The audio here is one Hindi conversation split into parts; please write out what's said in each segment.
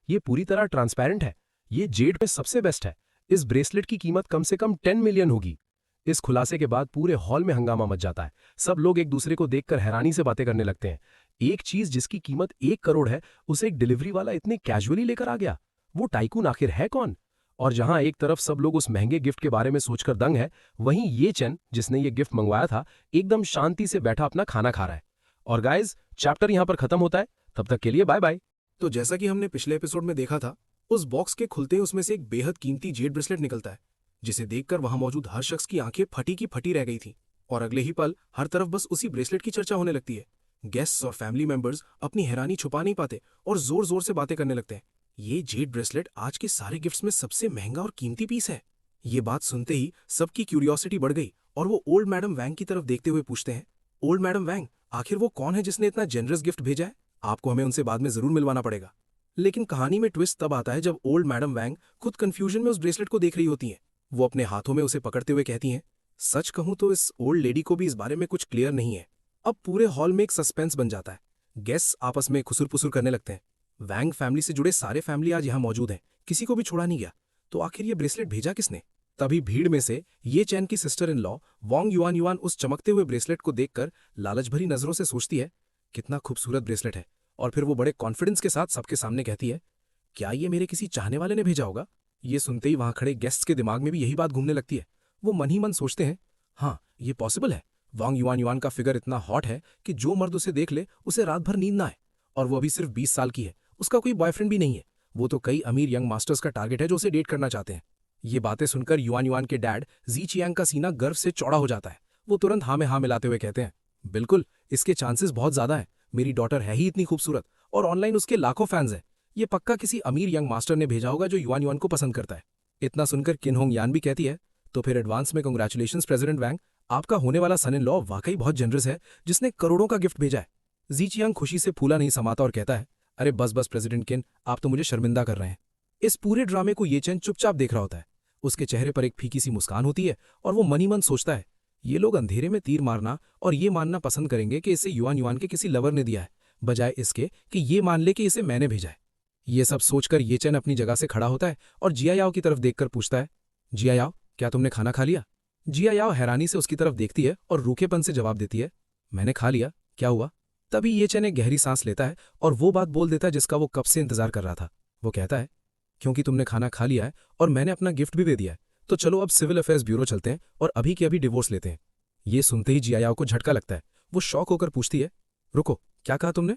ये पूरी तरह ट्रांसपेरेंट है। ये जेड में सबसे बेस्ट है। इस ब्रेसलेट की कीमत कम से कम 10 मिलियन होगी। इस खुलासे के बाद पूरे हॉल में हंगामा मच जाता है। सब लोग एक दूसरे को देखकर हैरानी से बातें करने लगते हैं। एक चीज जिसकी कीमत 1 करोड़ है, उसे एक डिलीवरी वाला इतने कैजुअली लेकर आ गया। वो टाइकून आखिर है कौन? और जहां एक तरफ सब लोग उस महंगे गिफ्ट के बारे में सोचकर दंग है, वहीं ये चेन, जिसने ये गिफ्ट मंगवाया था, एकदम शांति से बैठा अपना खाना खा रहा है। और गाइज, चैप्टर यहां पर खत्म होता है। तब तक के लिए बाय बाय। तो जैसा कि हमने पिछले एपिसोड में देखा था, उस बॉक्स के खुलते ही उसमें से एक बेहद कीमती जेड ब्रेसलेट निकलता है, जिसे देखकर वहां मौजूद हर शख्स की आंखें फटी की फटी रह गई थी। और अगले ही पल हर तरफ बस उसी ब्रेसलेट की चर्चा होने लगती है। गेस्ट्स और फैमिली मेंबर्स अपनी हैरानी छुपा नहीं पाते और जोर जोर से बातें करने लगते हैं। ये जेड ब्रेसलेट आज के सारे गिफ्ट्स में सबसे महंगा और कीमती पीस है। ये बात सुनते ही सबकी क्यूरियोसिटी बढ़ गई और वो ओल्ड मैडम वैंग की तरफ देखते हुए पूछते हैं, ओल्ड मैडम वैंग, आखिर वो कौन है जिसने इतना जेनरस गिफ्ट भेजा है? आपको हमें उनसे बाद में जरूर मिलवाना पड़ेगा। लेकिन कहानी में ट्विस्ट तब आता है जब ओल्ड मैडम वैंग खुद कंफ्यूजन में उस ब्रेसलेट को देख रही होती हैं। वो अपने हाथों में उसे पकड़ते हुए कहती हैं, सच कहूं तो इस ओल्ड लेडी को भी इस बारे में कुछ क्लियर नहीं है। अब पूरे हॉल में एक सस्पेंस बन जाता है। गेस्ट्स आपस में खुसुर-पुसुर करने लगते हैं। वैंग फैमिली से जुड़े सारे फैमिली आज यहाँ मौजूद हैं, किसी को भी छोड़ा नहीं गया। तो आखिर ये ब्रेसलेट भेजा किसने? तभी भीड़ में से ये चैन की sister in law Wong yuan yuan उस चमकते हुए ब्रेसलेट को देखकर लालच भरी नजरों से सोचती है, कितना खूबसूरत ब्रेसलेट है। और फिर वो बड़े कॉन्फिडेंस के साथ सबके सामने कहती है, क्या ये मेरे किसी चाहने वाले ने भेजा होगा? ये सुनते ही वहां खड़े गेस्ट्स के दिमाग में भी यही बात घूमने लगती है। वो मन ही मन सोचते हैं, हाँ, ये पॉसिबल है। वांग युआन युआन का फिगर इतना हॉट है कि जो मर्द उसे देख ले उसे रात भर नींद ना आए। और वो अभी सिर्फ 20 साल की है, उसका कोई बॉयफ्रेंड भी नहीं है। वो तो कई अमीर यंग मास्टर्स का टारगेट है जो उसे डेट करना चाहते हैं। ये बातें सुनकर युआन युआन के डैड जी चियांग का सीना गर्व से चौड़ा हो जाता है। वो तुरंत हाँ में हाँ मिलाते हुए कहते हैं, बिल्कुल, इसके चांसेस बहुत ज्यादा है। मेरी डॉटर है ही इतनी खूबसूरत और ऑनलाइन उसके लाखों फैंस हैं। ये पक्का किसी अमीर यंग मास्टर ने भेजा होगा जो युआन युआन को पसंद करता है। इतना सुनकर किन होंग यान भी कहती है, तो फिर एडवांस में कांग्रेचुलेशंस प्रेसिडेंट वैंग, आपका होने वाला सन इन लॉ वाकई बहुत जनरस है, जिसने करोड़ों का गिफ्ट भेजा है। जी चियांग खुशी से फूला नहीं समाता और कहता है, अरे बस बस प्रेसिडेंट किन, आप तो मुझे शर्मिंदा कर रहे हैं। इस पूरे ड्रामे को ये चैन चुपचाप देख रहा होता है। उसके चेहरे पर एक फीकी सी मुस्कान होती है और वो मन ही मन सोचता है, ये लोग अंधेरे में तीर मारना और ये मानना पसंद करेंगे कि इसे युआन युआन के किसी लवर ने दिया है, बजाय इसके कि ये मान ले कि इसे मैंने भेजा है। ये सब सोचकर ये चैन अपनी जगह से खड़ा होता है और जिया याओ की तरफ देखकर पूछता है, जिया याओ, क्या तुमने खाना खा लिया? जिया याओ हैरानी से उसकी तरफ देखती है और रूखेपन से जवाब देती है, मैंने खा लिया, क्या हुआ? तभी ये चैन एक गहरी सांस लेता है और वो बात बोल देता है जिसका वो कब से इंतजार कर रहा था। वो कहता है, क्योंकि तुमने खाना खा लिया है और मैंने अपना गिफ्ट भी दे दिया है, तो चलो अब सिविल अफेयर्स ब्यूरो चलते हैं और अभी के अभी डिवोर्स लेते हैं। ये सुनते ही जिया याओ को झटका लगता है। वो शॉक होकर पूछती है, रुको, क्या कहा तुमने?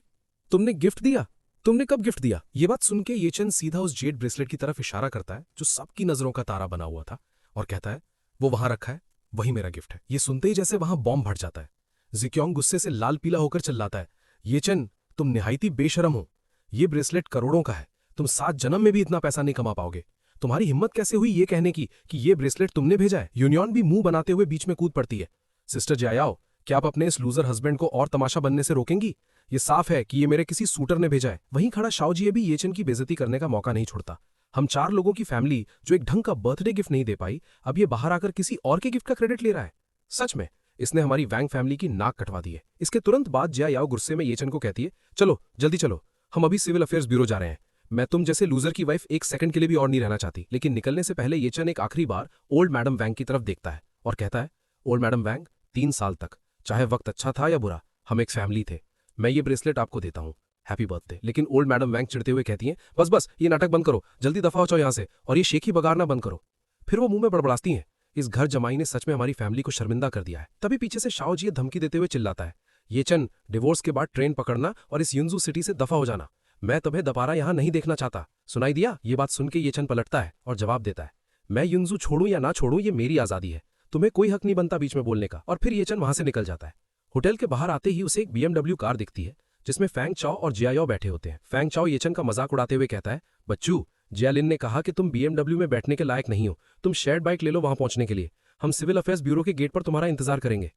तुमने गिफ्ट दिया? तुमने कब गिफ्ट दिया? ये बात सुन के ये चैन सीधा उस जेड ब्रेसलेट की तरफ इशारा करता है जो सबकी नजरों का तारा बना हुआ था, और कहता है, वो वहां रखा है, वही मेरा गिफ्ट है। ये सुनते ही जैसे वहां बॉम्ब फट जाता है। जिक्योंग गुस्से से लाल पीला होकर चिल्लाता है, ये चैन, तुम निहायती बेशरम हो। ये ब्रेसलेट करोड़ों का है, तुम 7 जन्म में भी इतना पैसा नहीं कमा पाओगे। तुम्हारी हिम्मत कैसे हुई ये कहने की कि ये ब्रेसलेट तुमने भेजा है? यूनियन भी मुंह बनाते हुए बीच में कूद पड़ती है। सिस्टर जायाओ, क्या आप अपने इस लूजर हस्बैंड को और तमाशा बनने से रोकेंगी? ये साफ है कि ये मेरे किसी सूटर ने भेजा है। वहीं खड़ा शाओजिए भी येचन की बेइज्जती करने का मौका नहीं छोड़ता। हम 4 लोगों की फैमिली जो एक ढंग का बर्थडे गिफ्ट नहीं दे पाई, अब ये बाहर आकर किसी और के गिफ्ट का क्रेडिट ले रहा है। सच में इसने हमारी वैंग फैमिली की नाक कटवा दी है। इसके तुरंत बाद जिया याओ गुस्से में येचन को कहती है, चलो जल्दी चलो, हम अभी सिविल अफेयर्स ब्यूरो जा रहे हैं। मैं तुम जैसे लूजर की वाइफ एक सेकंड के लिए भी और नहीं रहना चाहती। लेकिन निकलने से पहले येचन एक आखिरी बार ओल्ड मैडम वैंग की तरफ देखता है और कहता है, ओल्ड मैडम वैंग, 3 साल तक, चाहे वक्त अच्छा था या बुरा, हम एक फैमिली थे। मैं ये ब्रेसलेट आपको देता हूँ, हैप्पी बर्थडे। लेकिन ओल्ड मैडम वैंग चिढ़ते हुए कहती हैं, बस बस ये नाटक बंद करो, जल्दी दफा हो जाओ यहाँ से, और ये शेखी बगाड़ना बंद करो। फिर वो मुंह में बड़बड़ाती हैं, इस घर जमाई ने सच में हमारी फैमिली को शर्मिंदा कर दिया है। तभी पीछे से शाओजिए धमकी देते हुए चिल्लाता है, ये चन, डिवोर्स के बाद ट्रेन पकड़ना और इस युनजू सिटी से दफा हो जाना। मैं तुम्हें दोबारा यहाँ नहीं देखना चाहता। सुनाई दिया? ये बात सुन के ये चन पलटता है और जवाब देता है, मैं युनजू छोड़ूं या ना छोड़ूं ये मेरी आजादी है, तुम्हें कोई हक नहीं बनता बीच में बोलने का। और फिर ये चन वहां से निकल जाता है। होटल के बाहर आते ही उसे एक BMW कार दिखती है जिसमें फैंग चाओ और जियाओ बैठे होते हैं। फैंग चाओ येचन का मजाक उड़ाते हुए कहता है, बच्चू, जियालिन ने कहा कि तुम BMW में बैठने के लायक नहीं हो, तुम शेयर्ड बाइक ले लो वहां पहुंचने के लिए। हम सिविल अफेयर्स ब्यूरो के गेट पर तुम्हारा इंतजार करेंगे।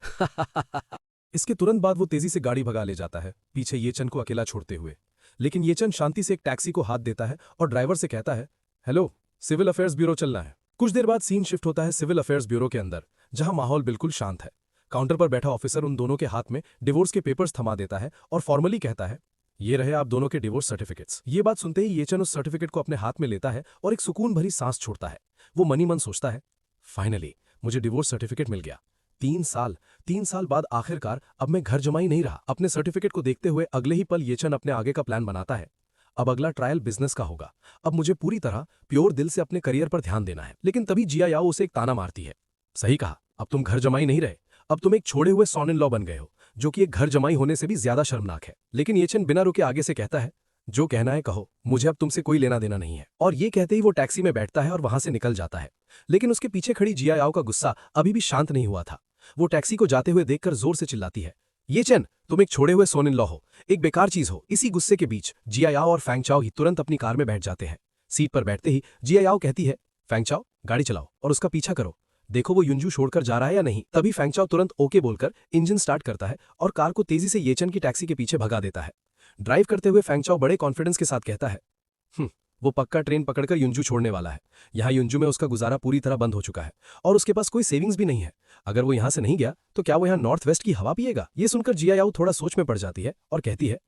इसके तुरंत बाद वो तेजी से गाड़ी भगा ले जाता है, पीछे येचन को अकेला छोड़ते हुए। लेकिन येचन शांति से एक टैक्सी को हाथ देता है और ड्राइवर से कहता है, हेलो, सिविल अफेयर्स ब्यूरो चलना है। कुछ देर बाद सीन शिफ्ट होता है सिविल अफेयर्स ब्यूरो के अंदर, जहां माहौल बिल्कुल शांत है। काउंटर पर बैठा ऑफिसर उन दोनों के हाथ में डिवोर्स के पेपर्स थमा देता है और फॉर्मली कहता है, ये रहे आप दोनों के डिवोर्स सर्टिफिकेट्स। ये बात सुनते ही येचन उस सर्टिफिकेट को अपने हाथ में लेता है और एक सुकून भरी सांस छोड़ता है। वो मनी मन सोचता है, फाइनली मुझे डिवोर्स सर्टिफिकेट मिल गया। 3 साल बाद आखिरकार अब मैं घर जमाई नहीं रहा। अपने सर्टिफिकेट को देखते हुए अगले ही पल येचन अपने आगे का प्लान बनाता है। अब अगला ट्रायल बिजनेस का होगा। अब मुझे पूरी तरह प्योर दिल से अपने करियर पर ध्यान देना है। लेकिन तभी जिया याओ उसे एक ताना मारती है। सही कहा, अब तुम घर जमाई नहीं रहे, अब तुम एक छोड़े हुए सॉन इन लॉ बन गए हो, जो कि एक घर जमाई होने से भी ज्यादा शर्मनाक है। लेकिन येचन बिना रुके आगे से कहता है, जो कहना है कहो, मुझे अब तुमसे कोई लेना देना नहीं है। और ये कहते ही वो टैक्सी में बैठता है और वहां से निकल जाता है। लेकिन उसके पीछे खड़ी जिया याओ का गुस्सा अभी भी शांत नहीं हुआ था। वो टैक्सी को जाते हुए देखकर जोर से चिल्लाती है, येचन, तुम एक छोड़े हुए सोन इन लॉ हो, एक बेकार चीज हो। इसी गुस्से के बीच जिया याओ और फैंग चाओ ही तुरंत अपनी कार में बैठ जाते हैं। सीट पर बैठते ही जिया याओ कहती है, फैंग चाओ, गाड़ी चलाओ और उसका पीछा करो, देखो वो युंजू छोड़कर जा रहा है या नहीं। तभी फैंग चाओ तुरंत ओके बोलकर इंजन स्टार्ट करता है और कार को तेजी से येचन की टैक्सी के पीछे भगा देता है। ड्राइव करते हुए फैंग चाओ बड़े कॉन्फिडेंस के साथ कहता है, वो पक्का ट्रेन पकड़कर युंजू छोड़ने वाला है। यहाँ युंजू में उसका गुजारा पूरी तरह बंद हो चुका है और उसके पास कोई सेविंग्स भी नहीं है। अगर वो यहाँ से नहीं गया तो क्या वो यहाँ नॉर्थ वेस्ट की हवा पिएगा? ये सुनकर जिया याओ थोड़ा सोच में पड़ जाती है और कहती है,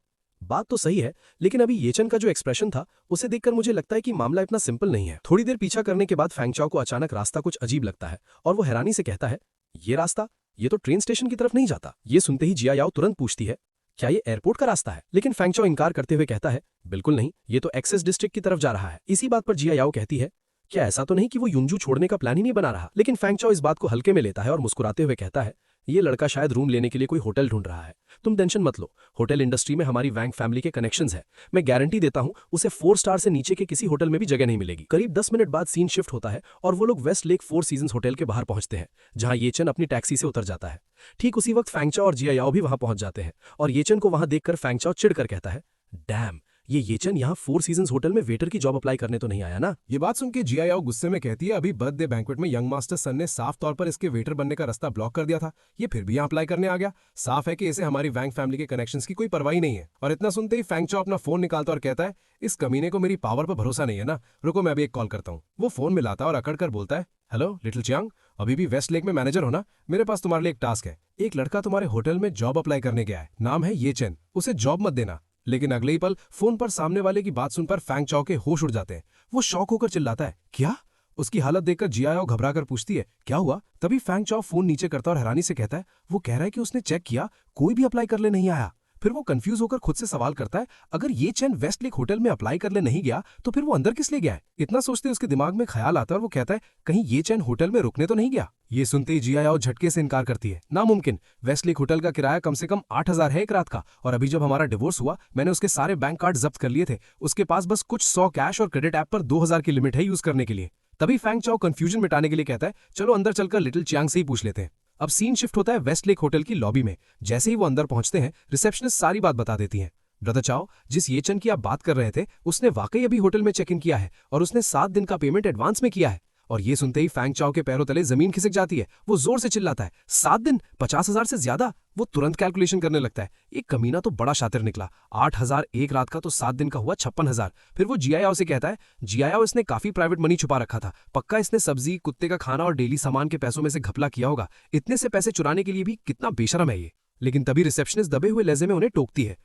बात तो सही है, लेकिन अभी येचन का जो एक्सप्रेशन था उसे देखकर मुझे लगता है कि मामला इतना सिंपल नहीं है। थोड़ी देर पीछा करने के बाद फैंग चाओ को अचानक रास्ता कुछ अजीब लगता है और वो हैरानी से कहता है, ये रास्ता, ये तो ट्रेन स्टेशन की तरफ नहीं जाता। ये सुनते ही जिया याओ तुरंत पूछती है, क्या ये एयरपोर्ट का रास्ता है? लेकिन फैंग चाओ इनकार करते हुए कहता है, बिल्कुल नहीं, ये तो एक्सेस डिस्ट्रिक्ट की तरफ जा रहा है। इसी बात पर जिया याओ कहती है, क्या ऐसा तो नहीं कि वो युंजू छोड़ने का प्लान ही नहीं बना रहा? लेकिन फैंग चाओ इस बात को हल्के में लेता है और मुस्कुराते हुए कहता है, ये लड़का शायद रूम लेने के लिए कोई होटल ढूंढ रहा है। तुम टेंशन मत लो, होटल इंडस्ट्री में हमारी वैंग फैमिली के कनेक्शंस है। मैं गारंटी देता हूं उसे 4 स्टार से नीचे के किसी होटल में भी जगह नहीं मिलेगी। करीब 10 मिनट बाद सीन शिफ्ट होता है और वो लोग वेस्ट लेक 4 सीजन्स होटल के बाहर पहुंचते हैं, जहां येचन अपनी टैक्सी से उतर जाता है। ठीक उसी वक्त फैंग चाओ और जिया याओ भी वहां पहुंच जाते हैं और येचन को वहां देखकर फैंग चाओ चिढ़कर कहता है, डैम, ये येचन यहाँ 4 सीजन्स होटल में वेटर की जॉब अप्लाई करने तो नहीं आया ना? ये बात सुन के जिया याओ गुस्से में कहती है, अभी बर्थडे बैंक्वेट में यंग मास्टर सन ने साफ तौर पर इसके वेटर बनने का रास्ता ब्लॉक कर दिया था, ये फिर भी यहाँ अप्लाई करने आ गया। साफ है कि इसे हमारी वैंग फैमिली के कनेक्शंस की कोई परवाही नहीं है। और इतना सुनते ही फैंग चाओ अपना फोन निकालता और कहता है, इस कमीने को मेरी पावर पर भरोसा नहीं है ना, रुको मैं अभी एक कॉल करता हूँ। वो फोन मिलाता और अकड़ कर बोलता है, हेलो लिटिल चियांग, अभी भी वेस्ट लेक में मैनेजर हो ना? मेरे पास तुम्हारे लिए एक टास्क है। एक लड़का तुम्हारे होटल में जॉब अप्लाई करने गया है, नाम है येचन, उसे जॉब मत देना। लेकिन अगले ही पल फोन पर सामने वाले की बात सुनकर फैंग चाओ के होश उड़ जाते हैं। वो शॉक होकर चिल्लाता है, क्या? उसकी हालत देखकर जिया याओ घबरा कर पूछती है, क्या हुआ? तभी फैंग चाओ फोन नीचे करता और हैरानी से कहता है, वो कह रहा है कि उसने चेक किया, कोई भी अप्लाई करने नहीं आया। फिर वो कंफ्यूज होकर खुद से सवाल करता है, अगर ये चैन वेस्ट लेक होटल में अप्लाई करने नहीं गया तो फिर वो अंदर किस लिए गया है? इतना सोचते उसके दिमाग में ख्याल आता है और वो कहता है, कहीं ये चैन होटल में रुकने तो नहीं गया? ये सुनते ही जिया याओ झटके से इनकार करती है, नामुमकिन, वेस्ट लेक होटल का किराया कम से कम 8,000 है एक रात का, और अभी जब हमारा डिवोर्स हुआ मैंने उसके सारे बैंक कार्ड जब्त कर लिए थे। उसके पास बस कुछ 100 कैश और क्रेडिट ऐप पर 2,000 की लिमिट है यूज करने के लिए। तभी फैंग चाओ कंफ्यूजन मिटाने के लिए कहता है, चलो अंदर चलकर लिटिल चियांग से ही पूछ लेते हैं। अब सीन शिफ्ट होता है वेस्ट लेक होटल की लॉबी में। जैसे ही वो अंदर पहुंचते हैं रिसेप्शनिस्ट सारी बात बता देती है। ब्रदर चाओ, जिस येचन की आप बात कर रहे थे उसने वाकई अभी होटल में चेक इन किया है और उसने 7 दिन का पेमेंट एडवांस में किया है। और ये सुनते ही फैंग चाओ के पैरों तले जमीन खिसक जाती है। वो जोर से चिल्लाता है, 7 दिन, 50,000 से ज्यादा? वो तुरंत कैलकुलेशन करने लगता है, एक कमीना तो बड़ा शातिर निकला, 8,000 एक रात का तो 7 दिन का हुआ 56,000। फिर वो जिया याओ से कहता है, जिया याओ, इसने काफी प्राइवेट मनी छुपा रखा था, पक्का इसने सब्जी, कुत्ते का खाना और डेली सामान के पैसों में से घपला किया होगा। इतने से पैसे चुराने के लिए भी कितना बेशरम है ये। लेकिन तभी रिसेप्शनिस्ट दबे हुए लहजे में उन्हें टोकती है,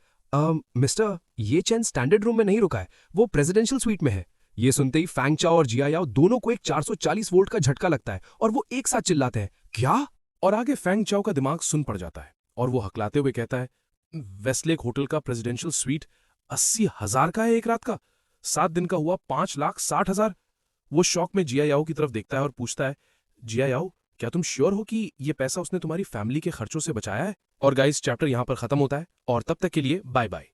मिस्टर, ये चैन स्टैंडर्ड रूम में नहीं रुका है, वो प्रेसिडेंशियल स्वीट में है। ये सुनते ही फैंग चाओ और जिया याओ दोनों को एक 440 वोल्ट का झटका लगता है और वो एक साथ चिल्लाते हैं, क्या? और आगे फैंग चाओ का दिमाग सुन पड़ जाता है और वो हकलाते हुए कहता है, वेस्टलेक होटल का प्रेसिडेंशियल स्वीट 80,000 का है एक रात का, 7 दिन का हुआ 5,60,000। वो शौक में जिया याओ की तरफ देखता है और पूछता है, जिया याओ, क्या तुम श्योर हो कि ये पैसा उसने तुम्हारी फैमिली के खर्चों से बचाया है? और गाइस, चैप्टर यहां पर खत्म होता है और तब तक के लिए बाय बाय।